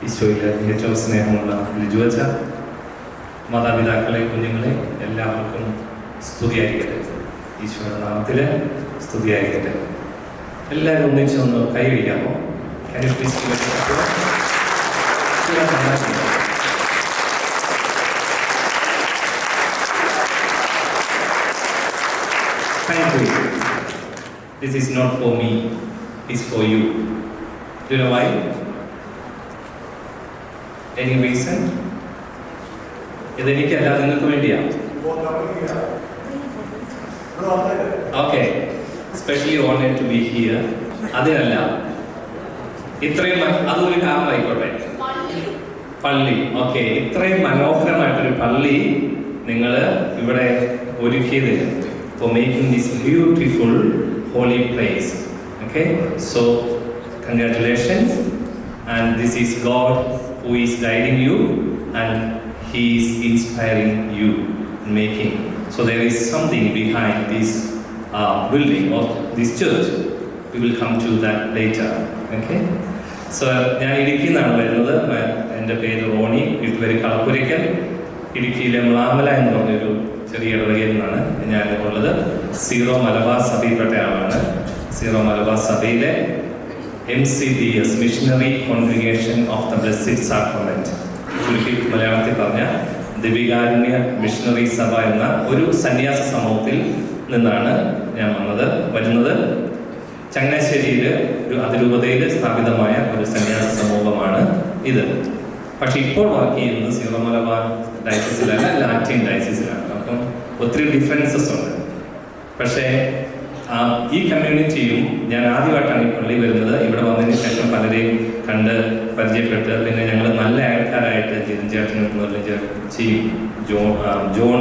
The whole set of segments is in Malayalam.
ഈശോയിൽ ഏറ്റവും സ്നേഹമുള്ള ലിജുവച്ച, മാതാപിതാക്കളെ, കുഞ്ഞുങ്ങളെ, എല്ലാവർക്കും സ്തുതിയായിരിക്കട്ടെ. ഈശോയുടെ നാമത്തിൽ സ്തുതിയായിരിക്കട്ടെ. എല്ലാവരും ഒന്നിച്ചൊന്ന് കൈയടിക്കാമോ? Thank you. This is not for me, it's for you. Do you know why? Any reason? ഇതെനിക്കല്ല, നിങ്ങൾക്ക് വേണ്ടിയാ. Okay, especially honored to be here. അതിനല്ല, ഇത്രയും അതൊരു കാരണമായിക്കോട്ടെ. പള്ളി, ഓക്കെ, ഇത്രയും മനോഹരമായിട്ടൊരു പള്ളി നിങ്ങൾ ഇവിടെ ഒരുക്കിയതിന് for making this beautiful holy place. Okay, so congratulations, and this is God who is guiding you and He is inspiring you in making. So there is something behind this building or this church. We will come to that later. Okay, so ഞാൻ ഇടുക്കിയിൽ നിന്നാണ് വരുന്നത്. എൻ്റെ പേര് റോണി, വീട്ടുപേര് കളപ്പുരയ്ക്കൽ. ഇടുക്കിയിലെ മ്ലാമല എന്ന് പറഞ്ഞൊരു ചെറിയ ഇടവകയിൽ നിന്നാണ് ഞാൻ ഉള്ളത്. സീറോ മലബാർ സഭയിൽപ്പെട്ട ആളാണ്. സീറോ മലബാർ സഭയിലെ MCBS, missionary congregation of the blessed sacrament, ചുരുക്കി മലയാളത്തിൽ പറഞ്ഞ ദിവികാരുണ്യ മിഷണറി സഭ എന്ന ഒരു സന്യാസ സമൂഹത്തിൽ നിന്നാണ് ഞാൻ വരുന്നത്. ചങ്ങനാശ്ശേരിയിൽ ഒരു അതിരൂപതയിൽ സ്ഥാപിതമായ ഒരു സന്യാസ സമൂഹമാണ് ഇത്. പക്ഷെ ഇപ്പോൾ വർക്ക് ചെയ്യുന്നത് സീറോ മലബാർ ഡയസിസിലല്ല, ലാറ്റിൻ ഡയസിസിലാണ്. അപ്പം ഒത്തിരി ഡിഫറൻസസ് ഉണ്ട്. പക്ഷേ ഈ കമ്മ്യൂണിറ്റിയും, ഞാൻ ആദ്യമായിട്ടാണ് ഈ പള്ളി വരുന്നത്. ഇവിടെ വന്നതിന് ശേഷം പലരെയും കണ്ട് പരിചയപ്പെട്ട് പിന്നെ ഞങ്ങൾ നല്ല ആൾക്കാരായിട്ട് ജിതിൻചേട്ടനും ജോൺ,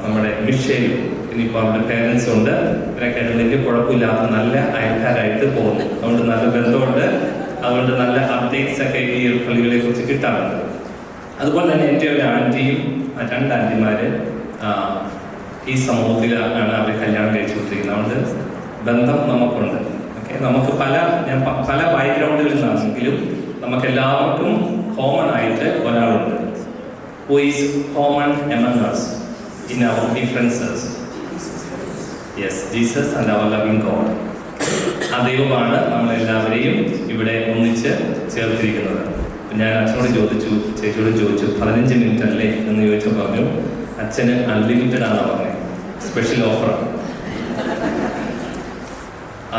നമ്മുടെ മിഷേലും, ഇനിയിപ്പോൾ അവരുടെ പേരൻസും ഉണ്ട്. ഇവരൊക്കെ വലിയ കുഴപ്പമില്ലാത്ത നല്ല അയൽക്കാരായിട്ട് പോകുന്നു. അതുകൊണ്ട് നല്ല ബന്ധമുണ്ട്. അതുകൊണ്ട് നല്ല അപ്ഡേറ്റ്സ് ഒക്കെ ഈ പള്ളികളെ കുറിച്ച് കിട്ടാറുണ്ട്. അതുപോലെ തന്നെ എൻ്റെ ഒരു ആൻറ്റിയും 2 ആൻറ്റിമാർ ഈ സമൂഹത്തിലാണ് അവർ കല്യാണം കഴിച്ചുകൊണ്ടിരിക്കുന്നത്. അതുകൊണ്ട് ബന്ധം നമുക്കുണ്ട്. ഓക്കെ, നമുക്ക് പല ബാക്ക്ഗ്രൗണ്ടുകളിൽ നിന്നാണെങ്കിലും നമുക്ക് എല്ലാവർക്കും കോമൺ ആയിട്ട് ഒരാളുണ്ട്. Who is common among us in our differences. Yes, Jesus and our loving God. ആ ദൈവമാണ് നമ്മളെല്ലാവരെയും ഇവിടെ ഒന്നിച്ച് ചേർത്തിരിക്കുന്നത്. ഞാൻ അച്ഛനോട് ചേച്ചിയോട് ചോദിച്ചു 15 മിനിറ്റ് അല്ലേ എന്ന് ചോദിച്ചു. പറഞ്ഞു അച്ഛന് അൺലിമിറ്റഡ് ആണെന്ന് പറഞ്ഞത്. സ്പെഷ്യൽ ഓഫറാണ്.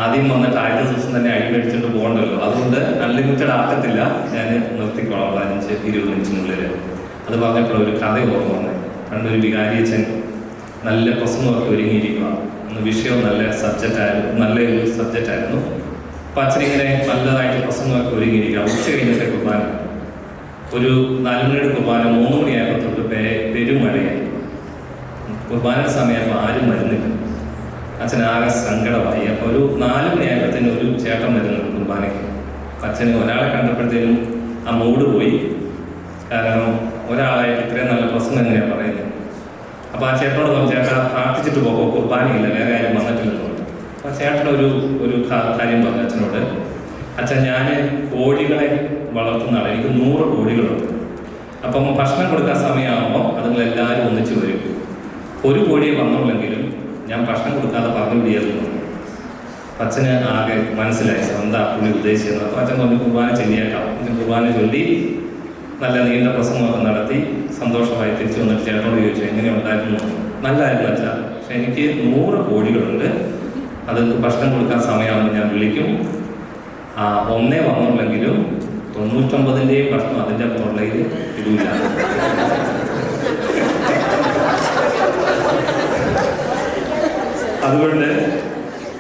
ആദ്യം വന്നിട്ട് ആദ്യത്തെ ദിവസം തന്നെ അടി മേടിച്ചിട്ട് പോകണ്ടല്ലോ, അതുകൊണ്ട് അൺലിമിറ്റഡ് ആക്കത്തില്ല, ഞാൻ നിർത്തിക്കോളാം 15-20 മിനിറ്റിനുള്ളിൽ. അത് പറഞ്ഞപ്പോൾ ഒരു കഥ ഓർമ്മ വന്നേ. പണ്ടൊരു വികാരി അച്ഛൻ നല്ല പ്രസംഗമൊക്കെ ഒരുങ്ങിയിരിക്കുക. അന്ന് വിഷയം നല്ലൊരു സബ്ജക്റ്റായിരുന്നു. അപ്പം അച്ഛനിങ്ങനെ നല്ലതായിട്ട് പ്രസംഗമൊക്കെ ഒരുങ്ങിയിരിക്കുക. ഉച്ച കഴിഞ്ഞത്തെ കുർബാന, ഒരു 4 മണിയുടെ കുർബാന 3 മണിയായപ്പോൾ തൊട്ട് പെരുമഴയായി. കുർബാന സമയപ്പോൾ ആരും വരുന്നില്ല. അച്ഛൻ ആകെ സങ്കടമായി. അപ്പോൾ ഒരു 4 മണിയായപ്പോഴത്തേനും ഒരു ചേട്ടൻ വരുന്നുണ്ട് കുർബാനയ്ക്ക്. അച്ഛന് ഒരാളെ കണ്ടപ്പോഴത്തേനും ആ മൂഡ് പോയി. കാരണം ഒരാളായിട്ട് ഇത്രയും നല്ല പ്രസംഗം എങ്ങനെയാണ് പറയുന്നത്. അപ്പോൾ ആ ചേട്ടനോട് പറഞ്ഞു, ചേട്ടാ പ്രാർത്ഥിച്ചിട്ട് പോകുമോ, കുർബാനയില്ല, വേറെ ആരും വന്നിട്ടില്ലെന്ന് പറഞ്ഞു. അപ്പോൾ ചേട്ടൻ ഒരു കാര്യം പറഞ്ഞു അച്ഛനോട്. അച്ഛൻ, ഞാൻ കോഴികളെ വളർത്തുന്നതാണ്, എനിക്ക് 100 കോഴികളുണ്ട്. അപ്പം ഭക്ഷണം കൊടുക്കാൻ സമയമാകുമ്പോൾ അതുങ്ങളെല്ലാവരും ഒന്നിച്ച് വരും. ഒരു കോഴിയെ വന്നുള്ളെങ്കിലും ഞാൻ ഭക്ഷണം കൊടുക്കാതെ പറഞ്ഞു വിടിയെന്ന്. അച്ഛന് ആകെ മനസ്സിലായി എന്താ പുള്ളി ഉദ്ദേശിച്ചത്. അപ്പോൾ അച്ഛൻ പറഞ്ഞു കുർബാന ചെല്ലിയേക്കാം. കുർബാന ചൊല്ലി നല്ല നീണ്ട പ്രസംഗമൊക്കെ നടത്തി സന്തോഷമായി തിരിച്ചു വന്നിട്ട് ചേട്ടനോട് ചോദിച്ചു എങ്ങനെ ഉണ്ടായിരുന്നു. നല്ലതായിരുന്നു അച്ഛാ, പക്ഷെ എനിക്ക് 100 കോഴികളുണ്ട്, അത് ഭക്ഷണം കൊടുക്കാൻ സമയമാകുമ്പോൾ ഞാൻ വിളിക്കും. ഒന്നേ വന്നുള്ളെങ്കിലും 99ൻ്റെയും ഭക്ഷണം അതിൻ്റെ പുറകിൽ ഇടില്ല. അതുകൊണ്ട്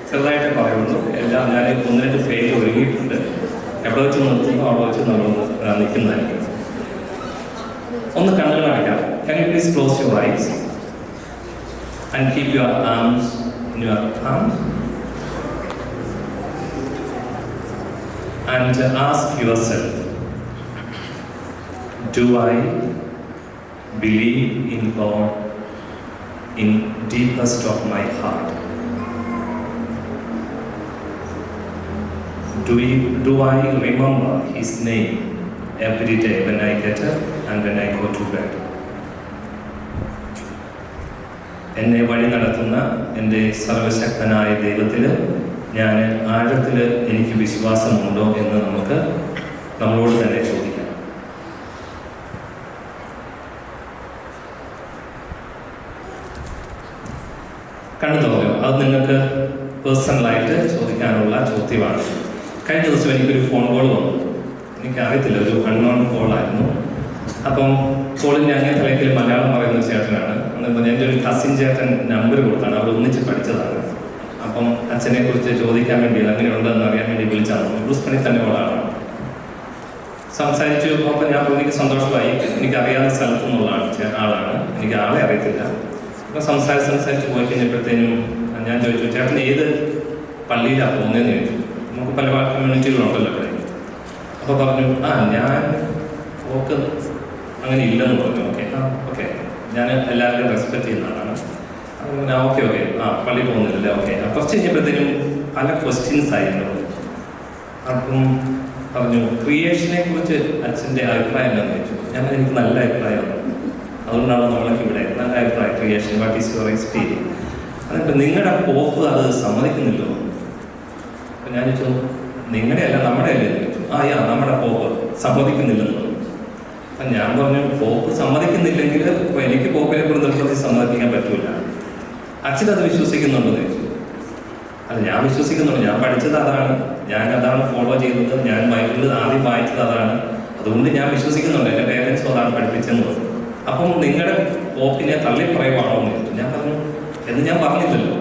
ചെറുതായിട്ട് പറയുന്നു. എല്ലാം ഞാൻ 1-2 പേര് ഒരുങ്ങിയിട്ടുണ്ട്. എവിടെ വെച്ച് നിർത്തുന്നു അവിടെ വെച്ച് നമ്മൾ നിൽക്കുന്നതായിരിക്കും. ഒന്ന് കണ്ണുകൾ അടയ്ക്കാം. Can you please close your eyes and keep your arms in your palms and ask yourself, do I believe in God in deepest of my heart? Do I remember His name every day when I get up and when I go to bed. എന്നെ വഴി നടത്തുന്ന എൻ്റെ സർവശക്തനായ ദൈവത്തിൽ ഞാൻ ആഴത്തിൽ എനിക്ക് വിശ്വാസമുണ്ടോ എന്ന് നമുക്ക് നമ്മളോട് തന്നെ ചോദിക്കാം. കണ്ടു തോന്നുന്നു, അത് നിങ്ങൾക്ക് പേഴ്സണലായിട്ട് ചോദിക്കാനുള്ള ചോദ്യമാണ്. കഴിഞ്ഞ ദിവസം എനിക്കൊരു ഫോൺ കോൾ വന്നു. എനിക്കറിയത്തില്ല, ഒരു അൺനോൺ കോളായിരുന്നു. അപ്പം കോളിൻ്റെ അങ്ങേ തലയ്ക്കൽ മലയാളം പറയുന്ന ചേട്ടനാണ്. എന്നിപ്പോൾ എൻ്റെ ഒരു കസിൻ ചേട്ടൻ നമ്പർ കൊടുത്താണ്, അവർ ഒന്നിച്ച് പഠിച്ചതാണ്. അപ്പം അച്ഛനെ കുറിച്ച് ചോദിക്കാൻ വേണ്ടി അങ്ങനെയുണ്ടെന്ന് അറിയാൻ വേണ്ടി വിളിച്ചാണ്. ബ്രൂസ്പണി തന്നെ ഉള്ളതാണ്. സംസാരിച്ചു. അപ്പം ഞാൻ എനിക്ക് സന്തോഷമായി. എനിക്കറിയാവുന്ന സ്ഥലത്തു നിന്നുള്ള ആളാണ്, എനിക്ക് ആളെ അറിയത്തില്ല. അപ്പം സംസാരിച്ച് പോയി കഴിഞ്ഞപ്പോഴത്തേനും ഞാൻ ചോദിച്ചു, ചേട്ടൻ ഏത് പള്ളിയിലാണ് പോകുന്നതെന്ന് ചോദിച്ചു. നമുക്ക് പല കമ്മ്യൂണിറ്റികളുണ്ടല്ലോ ഇവിടെ. അപ്പോൾ പറഞ്ഞു, ഞാൻ പോക്ക് അങ്ങനെ ഇല്ലെന്ന് പറഞ്ഞു. ഓക്കെ ഞാൻ എല്ലാവരും റെസ്പെക്ട് ചെയ്യുന്ന ആളാണ്. ഓക്കെ പള്ളി പോകുന്നില്ലല്ലേ, ഓക്കെ. കുറച്ച് കഴിഞ്ഞപ്പോഴത്തേനും പല ക്വസ്റ്റ്യൻസ് ആയിരുന്നു. അപ്പം പറഞ്ഞു, ക്രിയേഷനെ കുറിച്ച് അച്ഛൻ്റെ അഭിപ്രായം എന്താണെന്ന് ചോദിച്ചു. എനിക്ക് നല്ല അഭിപ്രായമാണ്, അതുകൊണ്ടാണ് നമ്മളൊക്കെ ഇവിടെ. നല്ല അഭിപ്രായം, creation, what is your experience. അതിപ്പോൾ നിങ്ങളുടെ പോപ്പ് അത് സമ്മതിക്കുന്നില്ലോ. അപ്പം ഞാൻ ചോദിച്ചു, നിങ്ങളുടെ അല്ല നമ്മുടെ അല്ലേ ചോദിച്ചു. നമ്മുടെ പോപ്പ് സമ്മതിക്കുന്നില്ലെന്ന്. അപ്പം ഞാൻ പറഞ്ഞു, പോപ്പ് സമ്മതിക്കുന്നില്ലെങ്കിൽ ഇപ്പോൾ എനിക്ക് പോപ്പിനെ കുറിച്ച് നിർബന്ധിച്ച് സമ്മതിക്കാൻ പറ്റൂല. അച്ഛനത് വിശ്വസിക്കുന്നുണ്ടെന്ന് ചോദിച്ചു. അല്ല, ഞാൻ വിശ്വസിക്കുന്നുണ്ട്, ഞാൻ പഠിച്ചത് അതാണ്, ഞാൻ അതാണ് ഫോളോ ചെയ്തത്, ഞാൻ ബൈബിളിൽ ആദ്യം വായിച്ചത് അതാണ്, അതുകൊണ്ട് ഞാൻ വിശ്വസിക്കുന്നുണ്ട്, എൻ്റെ പേരൻസും അതാണ് പഠിപ്പിച്ചെന്ന് പറഞ്ഞു. അപ്പം നിങ്ങളുടെ പോപ്പിനെ തള്ളി പറയുവാണോ എന്ന് ചോദിച്ചു. ഞാൻ പറഞ്ഞു, എന്ന് ഞാൻ പറഞ്ഞില്ലല്ലോ.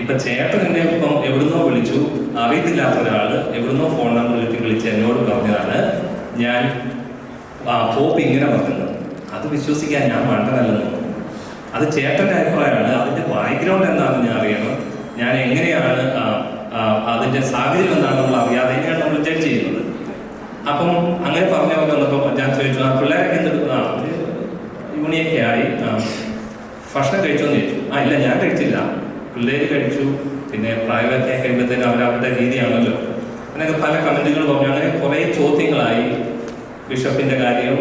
ഇപ്പം ചേട്ടൻ എന്നെ ഇപ്പം എവിടുന്നോ വിളിച്ചു, അറിയത്തില്ലാത്ത ഒരാൾ എവിടുന്നോ ഫോൺ നമ്പർ വിളിച്ച് എന്നോട് പറഞ്ഞതാണ് ഞാൻ പോപ്പ് ഇങ്ങനെ പറഞ്ഞത്. അത് വിശ്വസിക്കാൻ ഞാൻ മണ്ടനല്ലെന്ന്. അത് ചേട്ടൻ്റെ അഭിപ്രായമാണ്. അതിൻ്റെ ബാക്ക്ഗ്രൗണ്ട് എന്താണെന്ന് ഞാൻ അറിയണം. ഞാൻ എങ്ങനെയാണ് അതിൻ്റെ സാഹചര്യം എന്താണെന്ന് നമ്മൾ അറിയാതെ എങ്ങനെയാണ് നമ്മൾ ജഡ്ജ് ചെയ്യുന്നത്. അപ്പം അങ്ങനെ പറഞ്ഞു വന്നപ്പോൾ ഞാൻ ചോദിച്ചു, പിള്ളേരൊക്കെ ഒരു യൂണിയൊക്കെ ആയി ഭക്ഷണം കഴിച്ചോന്ന് ചോദിച്ചു. ഇല്ല, ഞാൻ കഴിച്ചില്ല, പിള്ളേർ കഴിച്ചു. പിന്നെ പ്രായമൊക്കെ കഴിയുമ്പോഴത്തേനും അവരവരുടെ രീതിയാണല്ലോ. അങ്ങനെയൊക്കെ പല കമൻറ്റുകൾ പറഞ്ഞു. അങ്ങനെ കുറേ ചോദ്യങ്ങളായി. ബിഷപ്പിൻ്റെ കാര്യം,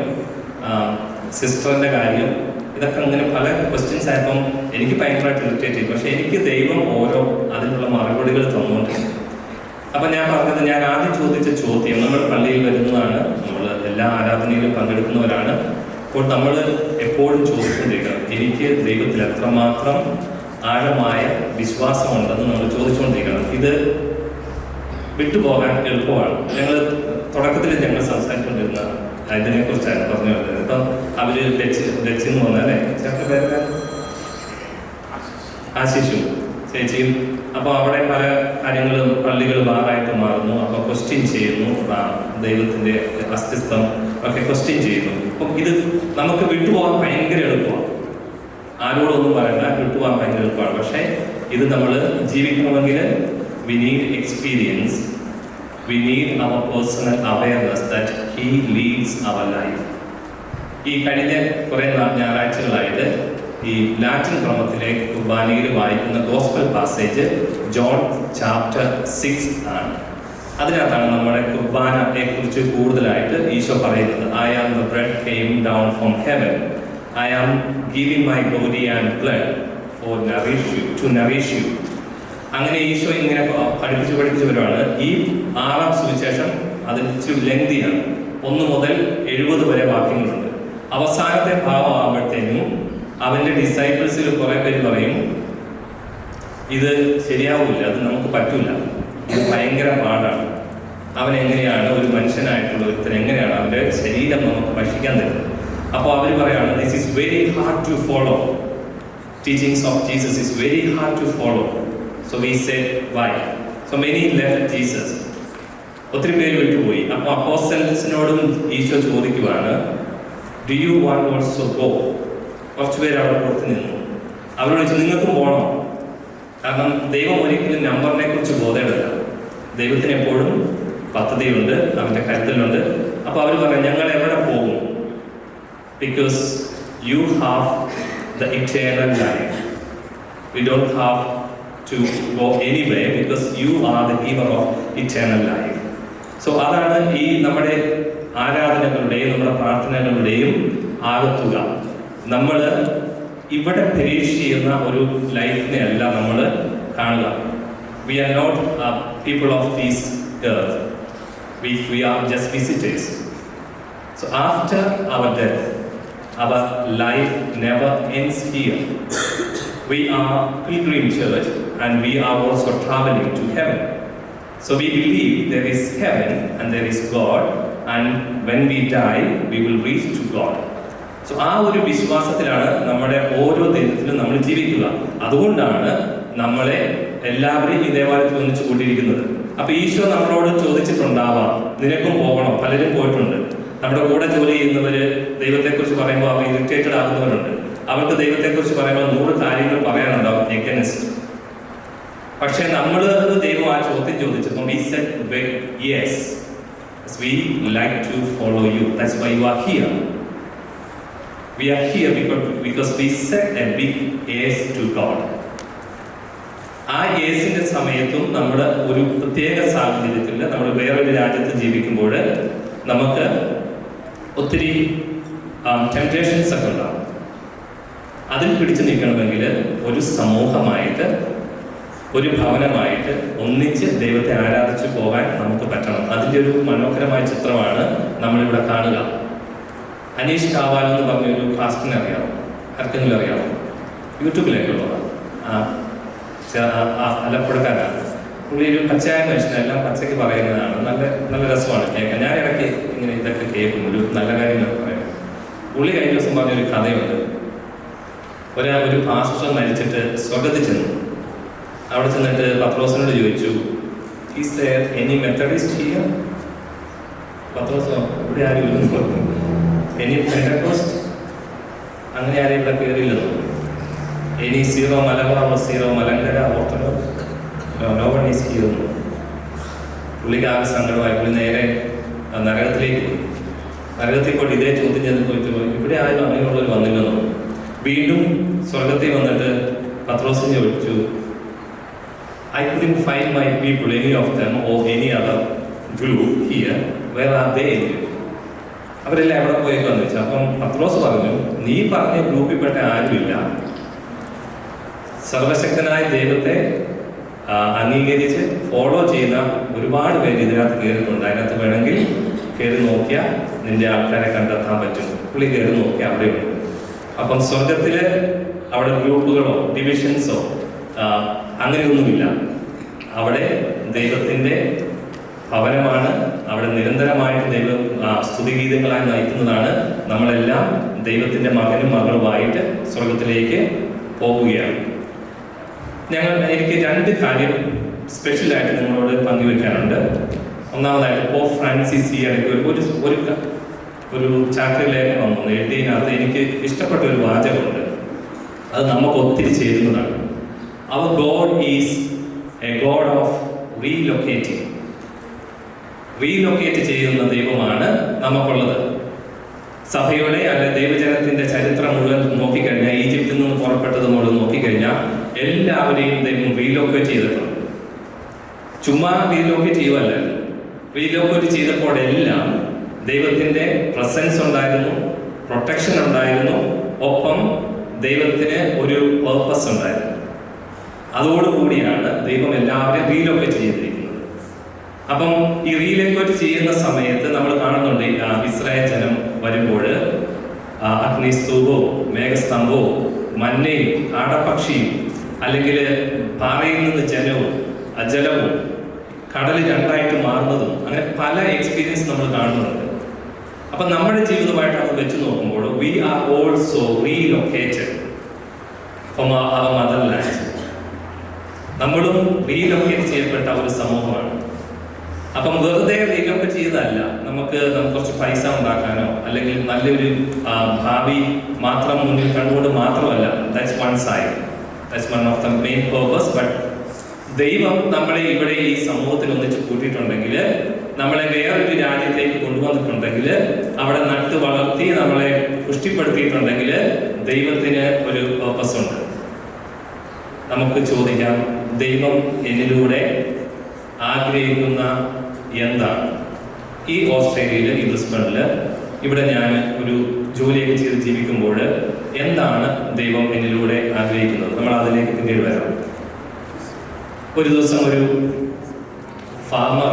സിസ്റ്ററിൻ്റെ കാര്യം, ഇതൊക്കെ അങ്ങനെ പല ക്വസ്റ്റ്യൻസ് ആയപ്പം എനിക്ക് ഭയങ്കരമായിട്ട് ഇറിറ്റേറ്റ് ചെയ്തു. പക്ഷേ എനിക്ക് ദൈവം ഓരോ അതിനുള്ള മറുപടികൾ തന്നുകൊണ്ടിരുന്നു. അപ്പം ഞാൻ പറഞ്ഞത്, ഞാൻ ആദ്യം ചോദിച്ച ചോദ്യം, നമ്മൾ പള്ളിയിൽ വരുന്നതാണ്, നമ്മൾ എല്ലാ ആരാധനയിലും പങ്കെടുക്കുന്നവരാണ്. അപ്പോൾ നമ്മൾ എപ്പോഴും ചോദിച്ചുകൊണ്ടിരിക്കണം, എനിക്ക് ദൈവത്തിൽ എത്രമാത്രം ആഴമായ വിശ്വാസമുണ്ടെന്ന് നമ്മൾ ചോദിച്ചുകൊണ്ടിരിക്കണം. ഇത് വിട്ടുപോകാൻ എളുപ്പമാണ്. തുടക്കത്തിൽ ഞങ്ങൾ സംസാരിച്ചുകൊണ്ടിരുന്ന ഇതിനെക്കുറിച്ചാണ് പറഞ്ഞു വരുന്നത്. ഇപ്പം അവർ ഡച്ചെന്ന് പറഞ്ഞാലേ ചേട്ടൻ്റെ പേര് ആശിഷു ചേച്ചിയും. അപ്പോൾ അവിടെ പല കാര്യങ്ങളും പള്ളികൾ ബാറായിട്ട് മാറുന്നു. അപ്പോൾ ക്വസ്റ്റ്യൻ ചെയ്യുന്നു, ദൈവത്തിൻ്റെ അസ്തിത്വം ഒക്കെ ക്വസ്റ്റ്യൻ ചെയ്യുന്നു. അപ്പം ഇത് നമുക്ക് വിട്ടുപോകാൻ ഭയങ്കര എളുപ്പമാണ്. ആരോടൊന്നും പറയണ്ട, വിട്ടുപോകാൻ ഭയങ്കര എളുപ്പമാണ്. പക്ഷേ ഇത് നമ്മൾ ജീവിക്കണമെങ്കിൽ we need experience, we need our personal awareness that he leads our life. ഈ കഴിഞ്ഞ കുറേ ഞായറാഴ്ചകളായിട്ട് ഈ ലാറ്റിൻ ക്രമത്തിലെ കുർബാനയിൽ വായിക്കുന്ന ഗോസ്പൽ പാസേജ് ജോൺ ചാപ്റ്റർ 6 ആണ്. അതിനകത്താണ് നമ്മുടെ കുർബാനയെ കുറിച്ച് കൂടുതലായിട്ട് ഈശോ പറയുന്നത്. I am the bread came down from heaven. I am giving my body and blood for to nourish you. അങ്ങനെ ഈശോ ഇങ്ങനെ പഠിപ്പിച്ച് വരുവാണ്. ഈ 6-ാം സുവിശേഷം അതിന് ഇച്ചിരി ലെങ്തിയാണ്. 1 മുതൽ 70 വരെ വാക്യങ്ങളുണ്ട്. അവസാനത്തെ ഭാവം ആകുമ്പോഴത്തേനും അവൻ്റെ ഡിസൈപ്പിൾസിൽ കുറേ പേര് പറയും, ഇത് ശരിയാവില്ല, അത് നമുക്ക് പറ്റൂല, ഇത് ഭയങ്കര പാടാണ്. അവൻ എങ്ങനെയാണ് ഒരു മനുഷ്യനായിട്ടുള്ള ഒരുത്തൻ എങ്ങനെയാണ് അവൻ്റെ ശരീരം നമുക്ക് ഭക്ഷിക്കാൻ തരുന്നത്? അപ്പോൾ അവർ പറയാണ്, this is very hard to follow. Teachings of Jesus is very hard to follow. So we say why? So many left Jesus. ഒത്തിരി പേര് വിട്ടുപോയി. അപ്പോൾ അപ്പോസ്റ്റൽസിനോടും ഈശോ ചോദിക്കുവാണ്, do you want also go? കുറച്ച് പേര് അവിടെ പുറത്ത് നിന്നു. അവരോട് ചോദിച്ചു, നിങ്ങൾക്കും പോകണം. കാരണം ദൈവം ഒരിക്കലും നമ്പറിനെ കുറിച്ച് ബോധമില്ല. ദൈവത്തിന് എപ്പോഴും പദ്ധതിയുണ്ട്, അവൻ്റെ കരുതലുണ്ട്. അപ്പോൾ അവർ പറഞ്ഞു, ഞങ്ങൾ എവിടെ പോകും? Because you have the eternal life. We don't have to go anyway because you are the giver of eternal life. So അതാണ് ഈ നമ്മുടെ ആരാധനകളുടെയും നമ്മുടെ പ്രാർത്ഥനകളുടെയും ആകത്തുക. നമ്മൾ ഇവിടെ പരീക്ഷ ചെയ്യുന്ന ഒരു ലൈഫിനെ അല്ല നമ്മൾ കാണുക. We are not people of this earth. We are just visitors. So after our death, our life never ends here. We are pilgrim church and we are also traveling to heaven. So we believe there is heaven and there is God, and when we die we will reach to God. So ആ ഒരു വിശ്വാസത്തിലാണ് നമ്മുടെ ഓരോ ദിനത്തിലും നമ്മൾ ജീവിക്കുക. അതുകൊണ്ടാണ് നമ്മളെ എല്ലാവരെയും ഈ ദേവാലയത്തിൽ ഒന്നിച്ചു കൂട്ടിയിരിക്കുന്നത്. അപ്പൊ ഈശോ നമ്മളോട് ചോദിച്ചിട്ടുണ്ടാവാം, നിനക്കും പോകണം. പലരും പോയിട്ടുണ്ട്. നമ്മുടെ കൂടെ ജോലി ചെയ്യുന്നവര് ദൈവത്തെക്കുറിച്ച് പറയുമ്പോൾ അവർ ഇറിറ്റേറ്റഡ് ആകുന്നവരുണ്ട്. അവർക്ക് ദൈവത്തെക്കുറിച്ച് പറയുമ്പോൾ 100 കാര്യങ്ങൾ പറയാനുണ്ടാവും എഗൈൻസ്റ്റ്. പക്ഷെ നമ്മൾ ദൈവം ആ ചോദ്യം ചോദിച്ചപ്പോൾ we said yes, we like to follow you, that's why you are here. We are here because we said a big yes to God. ആ യേസിന്റെ സമയത്തും നമ്മൾ ഒരു പ്രത്യേക സാഹചര്യത്തിൽ നമ്മൾ വേറൊരു രാജ്യത്ത് ജീവിക്കുമ്പോൾ നമുക്ക് ഒത്തിരി ടെംപ്റ്റേഷൻസ് ഒക്കെ ഉണ്ടാവും. അതിൽ പിടിച്ചു നിൽക്കണമെങ്കിൽ ഒരു സമൂഹമായിട്ട്, ഒരു ഭവനമായിട്ട് ഒന്നിച്ച് ദൈവത്തെ ആരാധിച്ചു പോകാൻ നമുക്ക് പറ്റണം. അതിൻ്റെ ഒരു മനോഹരമായ ചിത്രമാണ് നമ്മളിവിടെ കാണുക. അനീഷ് കാവാൽ എന്ന് പറഞ്ഞൊരു ഫാസ്റ്റിനെ അറിയാമോ? ആർക്കെങ്കിലും അറിയാമോ? യൂട്യൂബിലേക്കുള്ളതാണ്. ആലപ്പുഴക്കാരാണ്. പുള്ളി ഒരു പച്ചയായ മനുഷ്യനെ എല്ലാം പച്ചയ്ക്ക് പറയുന്നതാണ്. നല്ല രസമാണ് കേൾക്കാൻ. ഞാൻ ഇടയ്ക്ക് ഇങ്ങനെ ഇതൊക്കെ കേൾക്കും, ഒരു നല്ല കാര്യങ്ങളൊക്കെ പറയാം. പുള്ളി കഴിഞ്ഞ ദിവസം പറഞ്ഞൊരു കഥയുണ്ട്. ഒരു പാസ്റ്റർ മരിച്ചിട്ട് സ്വർഗത്തിൽ ചെന്നു. അവിടെ ചെന്നിട്ട് പത്രോസിനോട് ചോദിച്ചു, is there any Methodist here? Pathros ഇവിടെ ആരും ഇല്ലെന്ന് പറഞ്ഞു. Any Pentecost? അങ്ങനെ ആരും ഇവിടെ കയറിയില്ലെന്ന്. Any Syro Malabar, Syro Malankara, Orthodox? No one is here. പുള്ളിക്ക് ആകെ സങ്കടമായി. പുള്ളി നേരെ നരകത്തിലേക്ക് പോയി. നരകത്തിൽ പോയിട്ട് ഇതേ ചോദ്യം ചെന്ന് പോയിട്ട് ഇവിടെ ആരും അങ്ങനെയുള്ളവർ വന്നില്ലെന്നു. വീണ്ടും സ്വർഗത്തിൽ വന്നിട്ട് പത്രോസിനെ ചോദിച്ചു, I couldn't find my people, any of them or any other group here. Where are they? അവരെല്ലാം എവിടെ പോയേക്കാന്ന് വെച്ചാൽ, അപ്പം പത്രോസ് പറഞ്ഞു, നീ പറഞ്ഞ ഗ്രൂപ്പിൽപ്പെട്ട ആരുമില്ല. സർവശക്തനായ ദൈവത്തെ അംഗീകരിച്ച് ഫോളോ ചെയ്യുന്ന ഒരുപാട് പേര് ഇതിനകത്ത് കയറിയിട്ടുണ്ട്. അതിനകത്ത് വേണമെങ്കിൽ കയറി നോക്കിയാൽ നിന്റെ ആൾക്കാരെ കണ്ടെത്താൻ പറ്റും. പുള്ളി കയറി നോക്കിയാൽ അവിടെയുണ്ട്. അപ്പം സ്വർഗത്തില് അവിടെ ഗ്രൂപ്പുകളോ ഡിവിഷൻസോ അങ്ങനെയൊന്നുമില്ല. അവിടെ ദൈവത്തിൻ്റെ ഭവനമാണ്. അവിടെ നിരന്തരമായിട്ട് ദൈവം സ്തുതിഗീതങ്ങളായി നയിക്കുന്നതാണ്. നമ്മളെല്ലാം ദൈവത്തിൻ്റെ മകനും മകളുമായിട്ട് സ്വർഗത്തിലേക്ക് പോവുകയാണ്. എനിക്ക് 2 കാര്യം സ്പെഷ്യലായിട്ട് നിങ്ങളോട് പങ്കുവെക്കാനുണ്ട്. ഒന്നാമതായിട്ട് പോപ്പ് ഫ്രാൻസിസ് ഈ ഇടയ്ക്ക് ഒരു ചാക്രിയിലേക്ക് വന്നു എഴുതിയതിനകത്ത് എനിക്ക് ഇഷ്ടപ്പെട്ട ഒരു വാചകമുണ്ട്. അത് നമുക്ക് ഒത്തിരി ചേരുന്നതാണ്. Our God is a God of relocating. Relocate ചെയ്യുന്ന ദൈവമാണ് നമുക്കുള്ളത്. സഭയുടെ അല്ലെങ്കിൽ ദൈവജനത്തിന്റെ ചരിത്രം മുഴുവൻ നോക്കിക്കഴിഞ്ഞാൽ, ഈജിപ്തിൽ നിന്ന് പുറപ്പെട്ടത് മുഴുവൻ നോക്കിക്കഴിഞ്ഞാൽ എല്ലാവരെയും ദൈവം റീലൊക്കേറ്റ് ചെയ്തിട്ടുണ്ട്. ചുമ്മാ റീലൊക്കേറ്റ് ചെയ്യുവല്ല. റീലൊക്കേറ്റ് ചെയ്തപ്പോഴെല്ലാം ദൈവത്തിന്റെ പ്രസൻസ് ഉണ്ടായിരുന്നു, പ്രൊട്ടക്ഷൻ ഉണ്ടായിരുന്നു, ഒപ്പം ദൈവത്തിന് ഒരു പേർപ്പസ് ഉണ്ടായിരുന്നു. അതോടുകൂടിയാണ് ദൈവം എല്ലാവരെയും റീലൊക്കേറ്റ് ചെയ്തിരിക്കുന്നത്. അപ്പം ഈ റീലൊക്കേറ്റ് ചെയ്യുന്ന സമയത്ത് നമ്മൾ കാണുന്നുണ്ട്, ഇസ്രായേൽ ജനം വരുമ്പോൾ അഗ്നിസ്തൂപവും മേഘസ്തംഭവും മന്നയും കാടപ്പക്ഷിയും അല്ലെങ്കിൽ പാറയിൽ നിന്ന് ജലവും കടൽ 2ആയിട്ട് മാറുന്നതും അങ്ങനെ പല എക്സ്പീരിയൻസ് നമ്മൾ കാണുന്നുണ്ട്. അപ്പം നമ്മുടെ ജീവിതമായിട്ട് അത് വെച്ച് നോക്കുമ്പോൾ we are also relocated from our mother land. നമ്മളും റീലൊക്കേറ്റ് ചെയ്യപ്പെട്ട ഒരു സമൂഹമാണ്. അപ്പം വെറുതെ റീലൊക്കേറ്റ് ചെയ്തതല്ല, നമുക്ക് കുറച്ച് പൈസ ഉണ്ടാക്കാനോ അല്ലെങ്കിൽ നല്ലൊരു ഭാവി മാത്രം മുന്നിൽ കണ്ടുകൊണ്ട് മാത്രമല്ല. That's one side, that's one of the main purpose. But ദൈവം നമ്മളെ ഇവിടെ ഈ സമൂഹത്തിൽ ഒന്നിച്ച് കൂട്ടിയിട്ടുണ്ടെങ്കിൽ, നമ്മളെ വേറൊരു രാജ്യത്തേക്ക് കൊണ്ടുവന്നിട്ടുണ്ടെങ്കിൽ, അവിടെ നട്ട് വളർത്തി നമ്മളെ പുഷ്ടിപ്പെടുത്തിയിട്ടുണ്ടെങ്കിൽ ദൈവത്തിന് ഒരു പേർപ്പസ് ഉണ്ട്. നമുക്ക് ചോദിക്കാം, ദൈവം എന്നിലൂടെ ആഗ്രഹിക്കുന്ന എന്താണ്? ഈ ഓസ്ട്രേലിയയിൽ, ഈ ബ്രിസ്ബണിൽ ഇവിടെ ഞാൻ ഒരു ജോലിയൊക്കെ ചെയ്ത് ജീവിക്കുമ്പോൾ എന്താണ് ദൈവം എന്നിലൂടെ ആഗ്രഹിക്കുന്നത്, നമ്മൾ അതിലേക്ക് പിന്നീട് വരാം. ഒരു ദിവസം ഒരു ഫാമർ,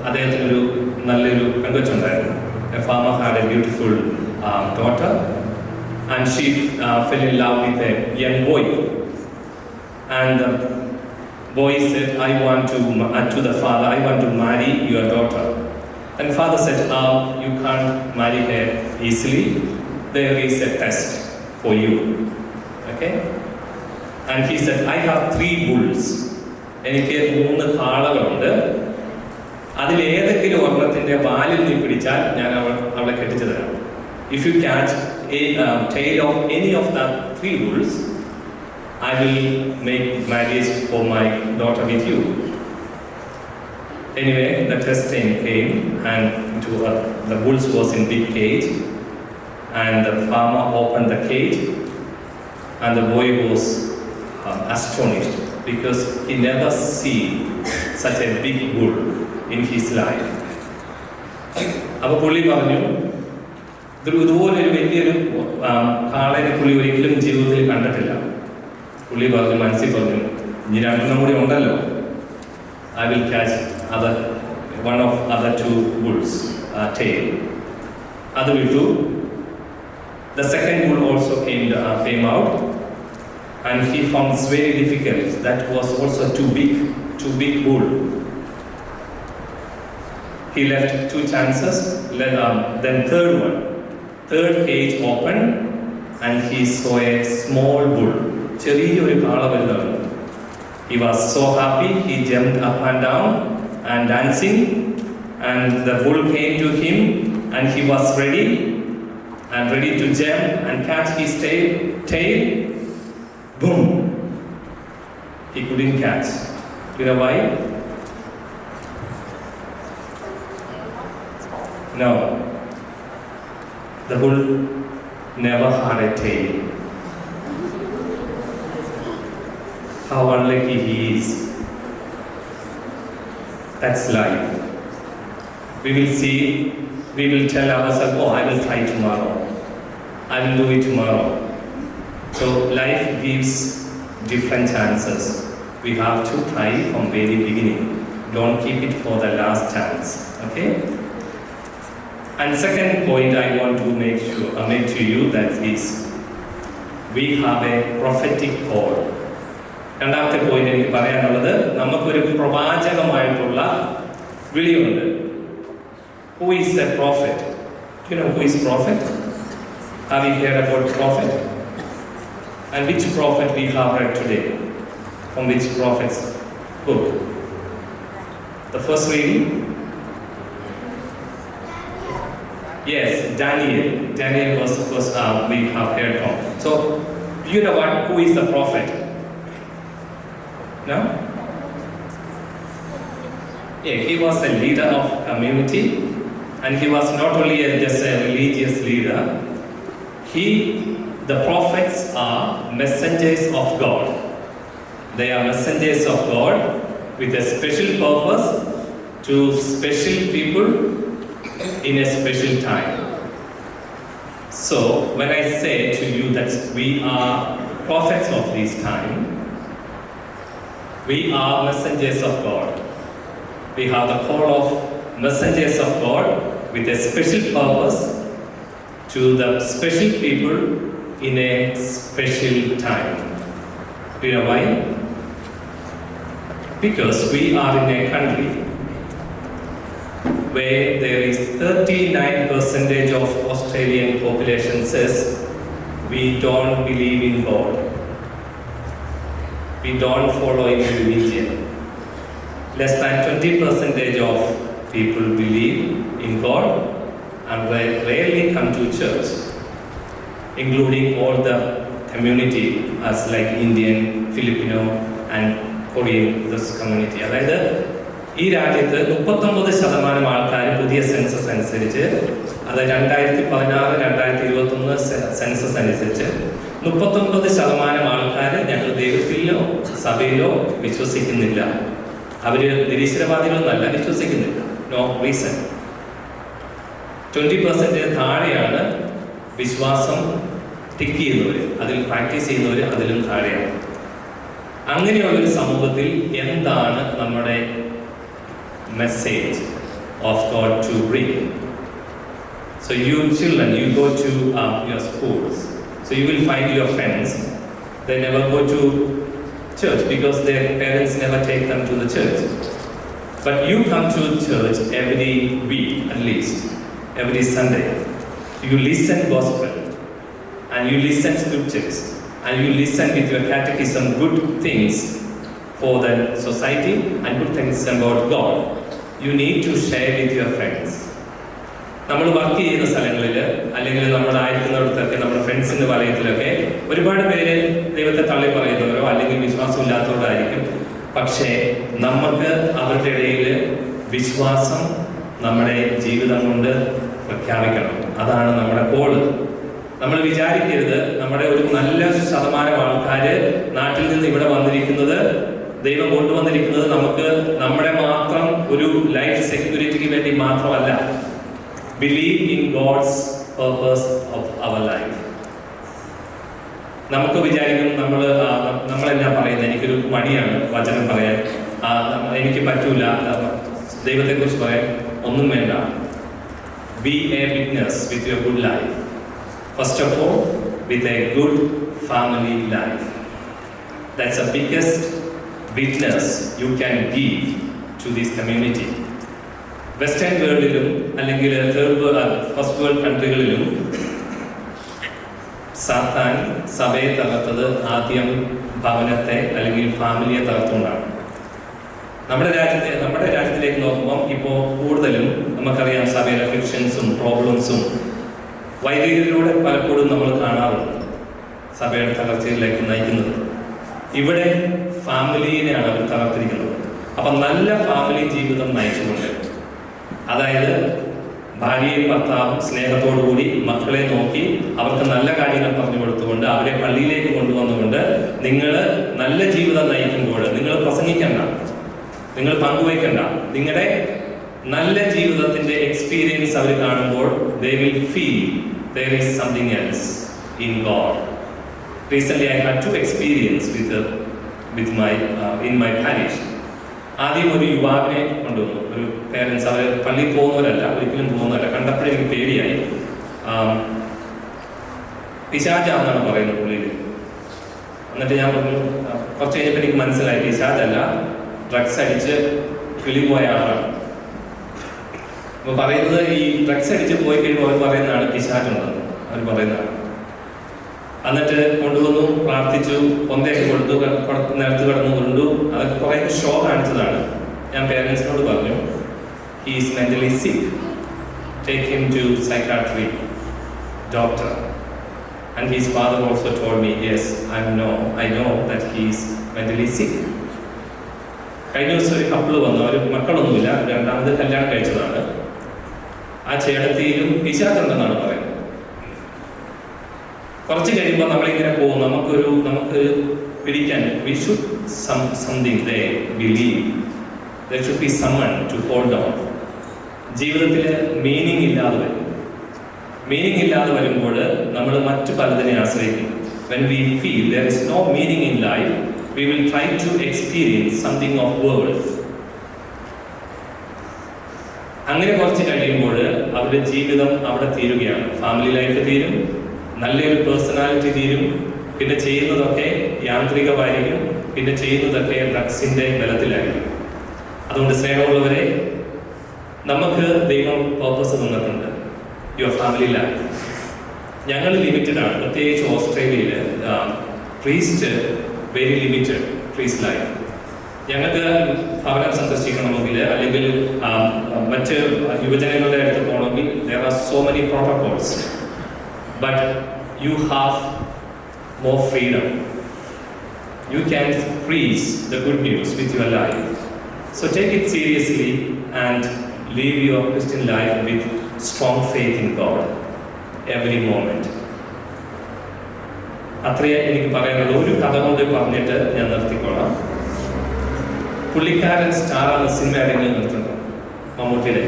അദ്ദേഹത്തിനൊരു നല്ലൊരു പെങ്കൊച്ചുണ്ടായിരുന്നു. A farmer had a beautiful daughter and she fell in love with a young boy. And the boy said, I want to the father, I want to marry your daughter. And father said, you can't marry her easily. There is a test for you. Okay? And he said, I have 3 bulls. എനിക്ക് 3 കാളകളുണ്ട്. അതിലേതെങ്കിലും ഒരെണ്ണത്തിന്റെ വാലിൽ നീ പിടിച്ചാൽ ഞാൻ അവളെ കെട്ടിച്ചു തരാം. If you catch a tail of any of the 3 bulls, I will make marriage for my daughter with you. Anyway, the test time came and the bulls was in big cage, and the farmer opened the cage and the boy was astonished because he never seen such a big bull in his life. അപ്പോൾ പുള്ളി പറഞ്ഞു, ഇതുപോലൊരു വലിയൊരു കാളയെ പുള്ളി ഒരിക്കലും ജീവിതത്തിൽ കണ്ടിട്ടില്ല. പുള്ളി പറഞ്ഞു, മനസ്സിൽ പറഞ്ഞു, ഇനി 2 കൂടി ഉണ്ടല്ലോ, I will catch one of other 2 bulls tail. അത് വിട്ടു. The second bull also came out, and he found it very difficult. That was also too big bull. He left 2 chances. Then third cage opened, and he saw a small bull. ചെറിയൊരു കാള വരുന്നതാണ്. He was so happy. He jumped up and down and dancing, and the bull came to him, and he was ready to jump and catch his tail. Boom! He couldn't catch. You know why? No. The bull never had a tail. How unlucky he is. That's life. We will tell ourselves, oh, I will try tomorrow. I will do it tomorrow. So life gives different chances. We have to try from very beginning. Don't keep it for the last chance. Okay? And second point I want to make to you, that is, we have a prophetic call. രണ്ടാമത്തെ പോയിന്റ് എനിക്ക് പറയാനുള്ളത്, നമുക്കൊരു പ്രവാചകമായിട്ടുള്ള വിളിയുണ്ട്. Who is a prophet? Do you know who is prophet? Have you heard about prophet? And which prophet we have read today? From which prophet's book? The first reading? Yes, Daniel. Daniel was the first we have heard from. So, you know what? Who is the prophet? No? Yeah, he was a leader of community, and he was not only just a religious leader. The prophets are messengers of God. They are messengers of God with a special purpose to special people in a special time. So, when I say to you that we are prophets of this time, we are messengers of God. We have the call of messengers of God with a special purpose to the special people in a special time. Do you know why? Because we are in a country where there is 39% of Australian population says we don't believe in God. We don't follow any religion. Less than 20% of people believe in God and rarely come to church, including all the community as like Indian, Filipino and Korean, this community. അതായത് ഈ രാജ്യത്ത് 39% ആൾക്കാർ പുതിയ സെൻസസ് അനുസരിച്ച്, അത് 2016-2021 സെൻസസ് അനുസരിച്ച് 39% ആൾക്കാർ ഞങ്ങൾ ദൈവത്തിലോ സഭയിലോ വിശ്വസിക്കുന്നില്ല. അവർ നിരീശ്വരവാദികളൊന്നല്ല, വിശ്വസിക്കുന്നില്ല. No reason. 20% താഴെയാണ് വിശ്വാസം ടിക്ക് ചെയ്യുന്നവർ, അതിൽ പ്രാക്ടീസ് ചെയ്യുന്നവർ അതിലും താഴെയാണ്. അങ്ങനെയുള്ളൊരു സമൂഹത്തിൽ എന്താണ് നമ്മുടെ message of God to bring? So you children, you go to your schools, so you will find your friends, they never go to church because their parents never take them to the church. But you come to church every week at least, every Sunday. You listen gospel and you listen scriptures and you listen with your catechism good things for the society and good things about God. You need to share with your friends. നമ്മൾ വർക്ക് ചെയ്യുന്ന സ്ഥലങ്ങളിൽ അല്ലെങ്കിൽ നമ്മളായിരിക്കുന്നിടത്തൊക്കെ നമ്മുടെ ഫ്രണ്ട്സിൻ്റെ വലയത്തിലൊക്കെ ഒരുപാട് പേര് ദൈവത്തെ തള്ളി പറയുന്നവരോ അല്ലെങ്കിൽ വിശ്വാസമില്ലാത്തവരോ ആയിരിക്കും. പക്ഷേ നമുക്ക് അവരുടെ ഇടയിൽ വിശ്വാസം നമ്മുടെ ജീവിതം കൊണ്ട് പ്രഖ്യാപിക്കണം. അതാണ് നമ്മുടെ ഗോള്. നമ്മൾ വിചാരിക്കരുത് നമ്മുടെ ഒരു നല്ല ശതമാനം ആൾക്കാർ നാട്ടിൽ നിന്ന് ഇവിടെ വന്നിരിക്കുന്നത്, ദൈവം കൊണ്ടുവന്നിരിക്കുന്നത് നമുക്ക് നമ്മുടെ മാത്രം ഒരു ലൈഫ് സെക്യൂരിറ്റിക്ക് വേണ്ടി മാത്രമല്ല. Believe in God's purpose of our life. നമുക്ക് വിചാരിക്കും നമ്മളെല്ലാം പറയുന്നത് എനിക്കൊരു മടിയാണ് വചനം പറയാൻ, എനിക്ക് പറ്റൂല, ദൈവത്തെക്കുറിച്ച് പറയാൻ. ഒന്നും വേണ്ട. Be a witness with your good life. First of all, with a good family life. That's the biggest witness you can give to this community. Western വേൾഡിലും അല്ലെങ്കിൽ ഫസ്റ്റ് വേൾഡ് കൺട്രികളിലും സാത്താൻ സഭയെ തകർത്തത് ആദ്യം ഭവനത്തെ അല്ലെങ്കിൽ ഫാമിലിയെ തകർത്തുകൊണ്ടാണ്. നമ്മുടെ രാജ്യത്തിലേക്ക് നോക്കുമ്പം ഇപ്പോൾ കൂടുതലും നമുക്കറിയാം സഭയിലെ ഫിക്ഷൻസും പ്രോബ്ലംസും വൈദികരിലൂടെ പലപ്പോഴും നമ്മൾ കാണാറുണ്ട് സഭയുടെ തകർച്ചയിലേക്ക് നയിക്കുന്നത്. ഇവിടെ ഫാമിലിയെയാണ് അവർ തകർത്തിരിക്കുന്നത്. അപ്പം നല്ല ഫാമിലി ജീവിതം നയിച്ചുകൊണ്ട്, അതായത് ഭാര്യയും ഭർത്താവും സ്നേഹത്തോടുകൂടി മക്കളെ നോക്കി അവർക്ക് നല്ല കാര്യങ്ങൾ പറഞ്ഞു കൊടുത്തുകൊണ്ട് അവരെ പള്ളിയിലേക്ക് കൊണ്ടുവന്നുകൊണ്ട് നിങ്ങൾ നല്ല ജീവിതം നയിക്കുമ്പോൾ നിങ്ങൾ പ്രസംഗിക്കണ്ട, നിങ്ങൾ പങ്കുവയ്ക്കണ്ട. നിങ്ങളുടെ നല്ല ജീവിതത്തിന്റെ എക്സ്പീരിയൻസ് അവർ കാണുമ്പോൾ they will feel there is something else in God. Recently I had two experience in my parish. ആദ്യം ഒരു യുവാവിനെ കൊണ്ടുവന്നു. ഒരു പേരൻസ്, അവർ പള്ളിയിൽ പോകുന്നവരല്ല, ഒരിക്കലും പോകുന്നവരല്ല. കണ്ടപ്പോഴേ എനിക്ക് പേടിയായി. പിശാചാന്നാണ് പറയുന്നത് പുള്ളിയിൽ. എന്നിട്ട് ഞാൻ പറഞ്ഞു, കുറച്ച് കഴിഞ്ഞപ്പോൾ എനിക്ക് മനസ്സിലായി പിശാചല്ല, ഡ്രഗ്സ് അടിച്ച് കിളിപോയ ആളാണ്. അപ്പോൾ പറയുന്നത് ഈ ഡ്രഗ്സ് അടിച്ച് പോയി കഴിയുമ്പോൾ അവർ പറയുന്നതാണ് പിശാചുണ്ടെന്ന് അവർ പറയുന്നതാണ്. എന്നിട്ട് കൊണ്ടുവന്നു, പ്രാർത്ഥിച്ചു, കൊന്തയൊക്കെ കൊടുത്തു, നിലത്ത് കിടന്നു കൊണ്ടു. അതൊക്കെ കുറേ ഷോ കാണിച്ചതാണ്. ഞാൻ പേരൻസിനോട് പറഞ്ഞു, he is mentally sick, take him to psychiatry doctor. And his father also told me, yes, I know that he is mentally sick. കഴിഞ്ഞ ദിവസം ഒരു കപ്പിള് വന്നു, അവർ മക്കളൊന്നുമില്ല, രണ്ടാമത് കല്യാണം കഴിച്ചതാണ്. ആ ചേട്ടത്തിയിലും പിശാചുണ്ടെന്നാണ് പറയുന്നത്. കുറച്ച് കഴിയുമ്പോൾ നമ്മളിങ്ങനെ പോകും, നമുക്ക് പിടിക്കാൻ we should something they believe, there should be someone to hold on. ജീവിതത്തിൽ മീനിങ് ഇല്ലാതെ വരുമ്പോൾ നമ്മൾ മറ്റു പലതിനെ ആശ്രയിക്കും. when we feel there is no meaning in life, we will try to experience something of world. അങ്ങനെ കുറച്ച് കഴിയുമ്പോൾ അവരുടെ ജീവിതം അവിടെ തീരുകയാണ്. ഫാമിലി ലൈഫ് തീരും, നല്ലൊരു പേഴ്സണാലിറ്റി തീരും, പിന്നെ ചെയ്യുന്നതൊക്കെ യാന്ത്രികമായിരിക്കും, പിന്നെ ചെയ്യുന്നതൊക്കെ ഡ്രഗ്സിന്റെ ബലത്തിലായിരിക്കും. അതുകൊണ്ട് സ്നേഹമുള്ളവരെ, നമുക്ക് ദൈവം പർപ്പസ് തന്നിട്ടുണ്ട്. യുവർ ഫാമിലി ലൈഫ് ഞങ്ങൾ ലിമിറ്റഡ് ആണ്. പ്രത്യേകിച്ച് ഓസ്ട്രേലിയയിൽ priest very limited priest life. ഞങ്ങൾക്ക് ഭവനം സന്ദർശിക്കണമെങ്കിൽ അല്ലെങ്കിൽ മറ്റ് യുവജനങ്ങളുടെ അടുത്ത് പോകണമെങ്കിൽ there are so many protocols, but you have more freedom. You can preach the good news with your life. So take it seriously and live your Christian life with strong faith in God every moment. അത്രയേ എനിക്ക് പറയാനുള്ളൂ. ഒരു കഥ കൊണ്ട് പറഞ്ഞിട്ട് ഞാൻ നിർത്തിക്കോളാം. പുള്ളിക്കാരൻ സ്റ്റാറാണ്. സിനിമ ആരെങ്കിലും നിർത്തുന്നു? മമ്മൂട്ടിയുടെ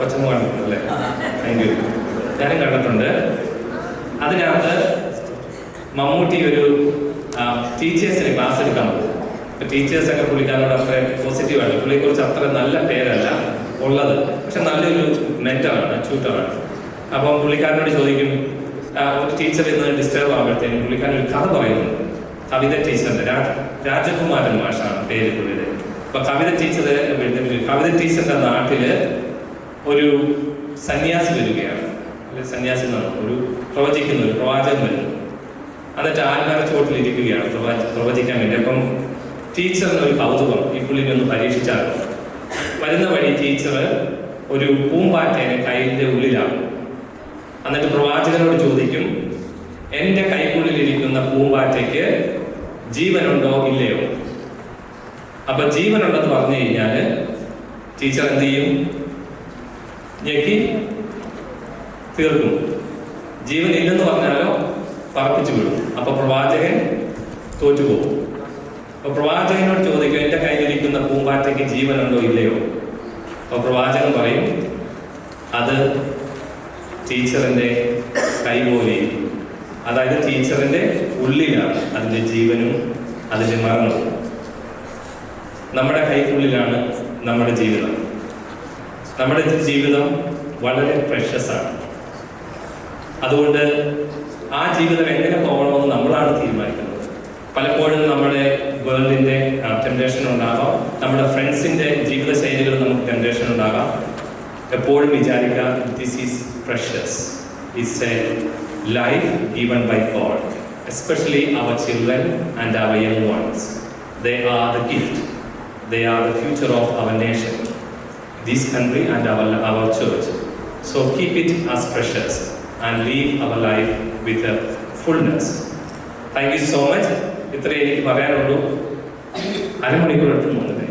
കൊച്ചമ്മ കണ്ടിട്ടുണ്ട് അല്ലേ? Thank you. ഞാനും കണ്ടിട്ടുണ്ട്. അതിനകത്ത് മമ്മൂട്ടി ഒരു ടീച്ചേഴ്സിന് ക്ലാസ് എടുക്കാൻ പോകും. അപ്പോൾ ടീച്ചേഴ്സൊക്കെ പുള്ളിക്കാരോട് അത്ര പോസിറ്റീവാണ്, പുള്ളിയെക്കുറിച്ച് അത്ര നല്ല പേരല്ല ഉള്ളത്, പക്ഷെ നല്ലൊരു മെന്ററാണ്, ട്യൂട്ടറാണ്. അപ്പം പുള്ളിക്കാരനോട് ചോദിക്കും, ഒരു ടീച്ചർ ഇന്ന് ഡിസ്റ്റർബ് ആകുമ്പോഴത്തേക്കും പുള്ളിക്കാരൻ ഒരു കഥ പറയുന്നു. കവിത ടീച്ചറിന്റെ രാജകുമാരൻ മാഷാണ് പേര് പുള്ളിയുടെ. അപ്പൊ കവിത ടീച്ചറിന്റെ നാട്ടില് ഒരു സന്യാസി വരികയാണ്. സന്യാസി എന്നാണ് ഒരു പ്രവാചകൻ വരുന്നു. എന്നിട്ട് ആൽമര ചോട്ടിലിരിക്കുകയാണ് പ്രവചിക്കാൻ വേണ്ടി. അപ്പം ടീച്ചറിന് ഒരു കൗതുകം, ഈ പുള്ളിനെ ഒന്ന് പരീക്ഷിച്ചാൽ. വരുന്ന വഴി ടീച്ചർ ഒരു പൂമ്പാറ്റേനെ കൈയുടെ ഉള്ളിലാണ്. എന്നിട്ട് പ്രവാചകനോട് ചോദിക്കും, എൻ്റെ കൈക്കുള്ളിലിരിക്കുന്ന പൂമ്പാറ്റയ്ക്ക് ജീവനുണ്ടോ ഇല്ലയോ? അപ്പൊ ജീവനുണ്ടെന്ന് പറഞ്ഞു കഴിഞ്ഞാൽ ടീച്ചർ എന്ത് ചെയ്യും? ഞെക്കി തീർക്കും. ജീവനില്ലെന്ന് പറഞ്ഞാലോ പറപ്പിച്ചു വിടും. അപ്പൊ പ്രവാചകൻ തോറ്റുപോകും. അപ്പൊ പ്രവാചകനോട് ചോദിക്കും, എൻ്റെ കയ്യിലിരിക്കുന്ന പൂമ്പാറ്റയ്ക്ക് ജീവനുണ്ടോ ഇല്ലയോ? അപ്പൊ പ്രവാചകൻ പറയും, അത് ടീച്ചറിന്റെ കൈ പോലെ, അതായത് ടീച്ചറിന്റെ ഉള്ളിലാണ് അതിന്റെ ജീവനും അതിന്റെ മരണവും. നമ്മുടെ കൈക്കുള്ളിലാണ് നമ്മുടെ ജീവിതം. നമ്മുടെ ജീവിതം വളരെ പ്രഷ്യസ് ആണ്. അതുകൊണ്ട് ആ ജീവിതം എങ്ങനെ പോകണമെന്ന് നമ്മളാണ് തീരുമാനിക്കുന്നത്. പലപ്പോഴും നമ്മുടെ വേൾഡിന്റെ ടെംപ്റ്റേഷൻ ഉണ്ടാകാം, നമ്മുടെ ഫ്രണ്ട്സിന്റെ ജീവിതശൈലികൾ നമുക്ക് ടെംപ്റ്റേഷൻ ഉണ്ടാകാം. എപ്പോഴും വിചാരിക്കുക, this is precious. It's a life given by God, especially our children and our young ones. They are the gift. They are the future of our nation, this country and our church. So keep it as precious and live our life with a fullness. Thank you so much. ഇത്രേ എനിക്ക് പറയാനുള്ളൂ. അരമണിക്കൂർ എടുത്ത് പോകുന്നത്,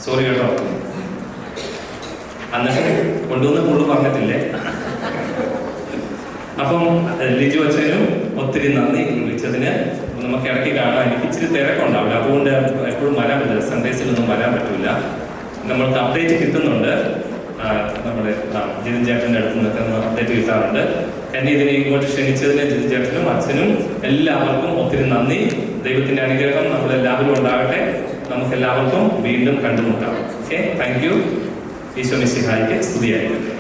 സോറി കേട്ടോ. അന്നൊക്കെ കൊണ്ടുവന്ന് കൂടുതൽ പറഞ്ഞിട്ടില്ലേ. അപ്പം ലിജു അച്ഛനും ഒത്തിരി നന്ദി വിളിച്ചതിന്. നമുക്ക് ഇടയ്ക്ക് കാണാൻ എനിക്ക് ഇച്ചിരി തിരക്കുണ്ടാവില്ല, അതുകൊണ്ട് എപ്പോഴും വരാൻ പറ്റില്ല, സൺഡേസിലൊന്നും വരാൻ പറ്റില്ല. നമ്മൾക്ക് അപ്ഡേറ്റ് കിട്ടുന്നുണ്ട്, നമ്മുടെ ജിതിൻ ചേട്ടൻ്റെ അടുത്ത് നിന്നൊക്കെ അപ്ഡേറ്റ് കിട്ടാറുണ്ട്. എന്നെ ഇതിനെ ഇങ്ങോട്ട് ക്ഷണിച്ചതിന് ജിതിൻ ചേട്ടനും അച്ഛനും എല്ലാവർക്കും ഒത്തിരി നന്ദി. ദൈവത്തിൻ്റെ അനുഗ്രഹം നമ്മളെല്ലാവരും ഉണ്ടാകട്ടെ. നമുക്കെല്ലാവർക്കും വീണ്ടും കണ്ടുമുട്ടാം. Okay, thank you. ഈശോ മിശിഹായ്ക്ക് സ്തുതിയായിരിക്കട്ടെ.